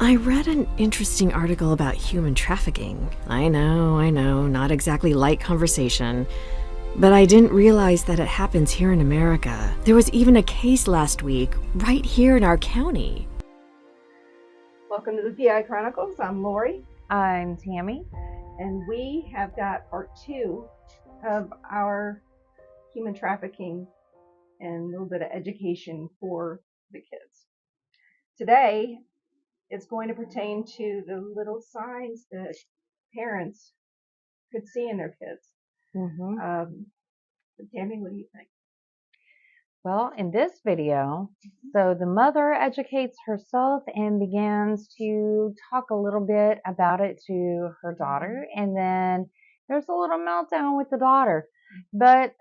I read an interesting article about human trafficking. I know, not exactly light conversation. But I didn't realize that it happens here in America. There was even a case last week, right here in our county. Welcome to the PI Chronicles. I'm Lori. I'm Tammy. And we have got part 2 of our human trafficking and a little bit of education for the kids. Today, it's going to pertain to the little signs that parents could see in their kids. Tammy, what do you think? Well, in this video, so the mother educates herself and begins to talk a little bit about it to her daughter, and then there's a little meltdown with the daughter. But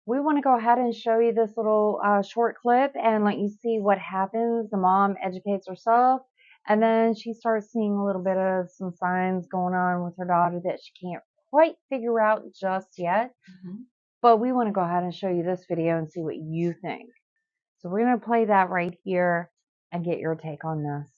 we want to go ahead and show you this little short clip and let you see what happens. The mom educates herself, and then she starts seeing a little bit of some signs going on with her daughter that she can't quite figure out just yet. But we want to go ahead and show you this video and see what you think. So we're going to play that right here and get your take on this.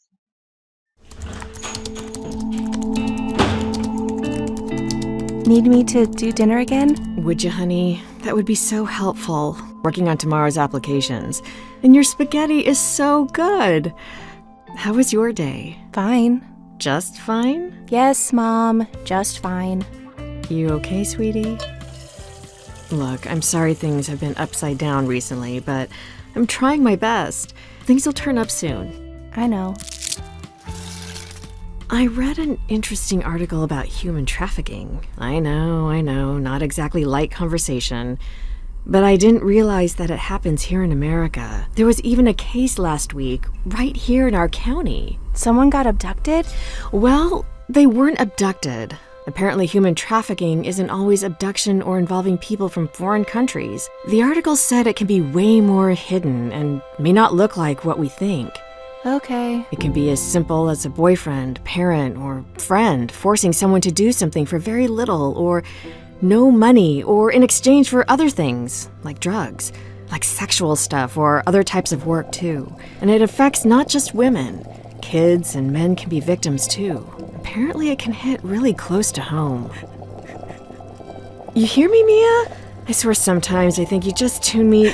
Need me to do dinner again? Would you, honey? That would be so helpful. Working on tomorrow's applications. And your spaghetti is so good. How was your day? Fine. Just fine? Yes, Mom. Just fine. You okay, sweetie? Look, I'm sorry things have been upside down recently, but I'm trying my best. Things will turn up soon. I know. I read an interesting article about human trafficking. I know, not exactly light conversation. But I didn't realize that it happens here in America. There was even a case last week, right here in our county. Someone got abducted? Well, they weren't abducted. Apparently, human trafficking isn't always abduction or involving people from foreign countries. The article said it can be way more hidden and may not look like what we think. Okay. It can be as simple as a boyfriend, parent, or friend forcing someone to do something for very little or no money or in exchange for other things, like drugs, like sexual stuff or other types of work too. And it affects not just women. Kids and men can be victims too. Apparently it can hit really close to home. You hear me, Mia? I swear sometimes I think you just tune me...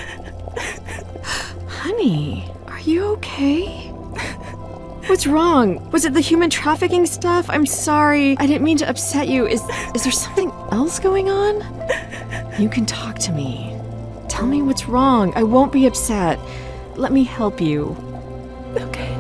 Honey, are you okay? What's wrong? Was it the human trafficking stuff? I'm sorry. I didn't mean to upset you. Is there something else going on? You can talk to me. Tell me what's wrong. I won't be upset. Let me help you. Okay.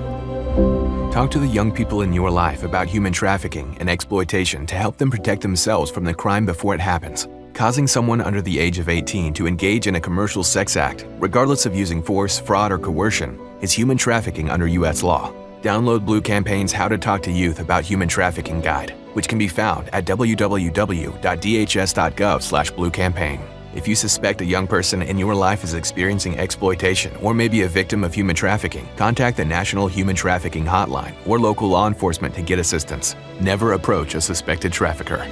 Talk to the young people in your life about human trafficking and exploitation to help them protect themselves from the crime before it happens. Causing someone under the age of 18 to engage in a commercial sex act, regardless of using force, fraud, or coercion, is human trafficking under U.S. law. Download Blue Campaign's How to Talk to Youth About Human Trafficking Guide, which can be found at www.dhs.gov/bluecampaign. If you suspect a young person in your life is experiencing exploitation or may be a victim of human trafficking, contact the National Human Trafficking Hotline or local law enforcement to get assistance. Never approach a suspected trafficker.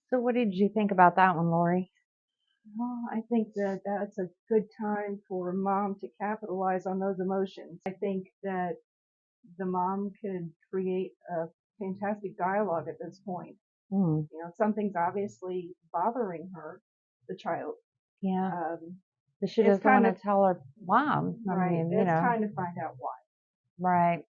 So what did you think about that one, Lori? Well, I think that that's a good time for mom to capitalize on those emotions. I think that the mom could create a fantastic dialogue at this point. You know, something's obviously bothering her, the child. Yeah. But she doesn't want to tell her mom. Right. I mean, it's time to find out why. Right.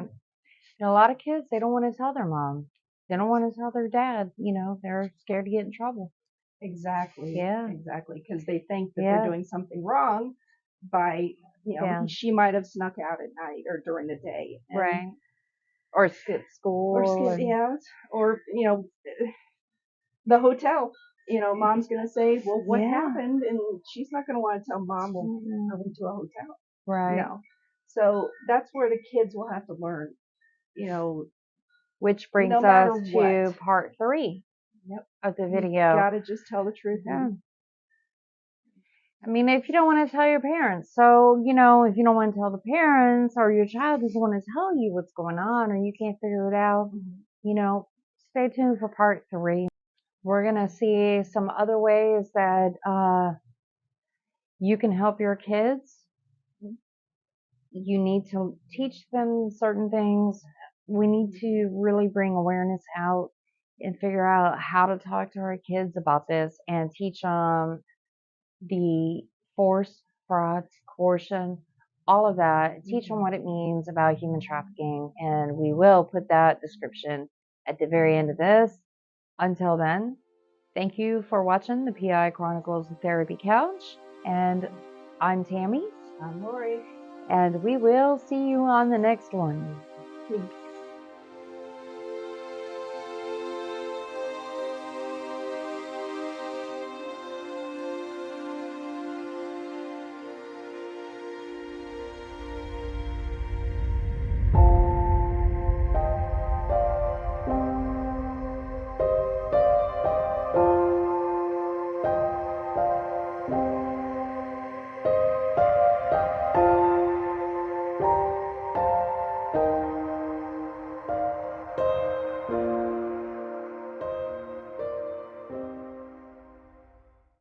You know, a lot of kids, they don't want to tell their mom. They don't want to tell their dad. You know, they're scared to get in trouble. Exactly. Yeah. Exactly. Because they think that they're doing something wrong by, she might have snuck out at night or during the day. Right. Or skip school. Or, the hotel. Mom's going to say, well, what happened? And she's not going to want to tell mom, well, I went to a hotel. Right. So that's where the kids will have to learn, Which brings us to part 3 of the video. You got to just tell the truth. Yeah. I mean, if you don't want to tell your parents, so, if you don't want to tell the parents or your child doesn't want to tell you what's going on or you can't figure it out, stay tuned for part 3. We're going to see some other ways that you can help your kids you need to teach them certain things. We need to really bring awareness out and figure out how to talk to our kids about this and teach them the force, fraud, coercion, all of that. Teach them what it means about human trafficking. And we will put that description at the very end of this. Until then, thank you for watching the PI Chronicles Therapy Couch. And I'm Tammy. I'm Lori. And we will see you on the next one. Thanks.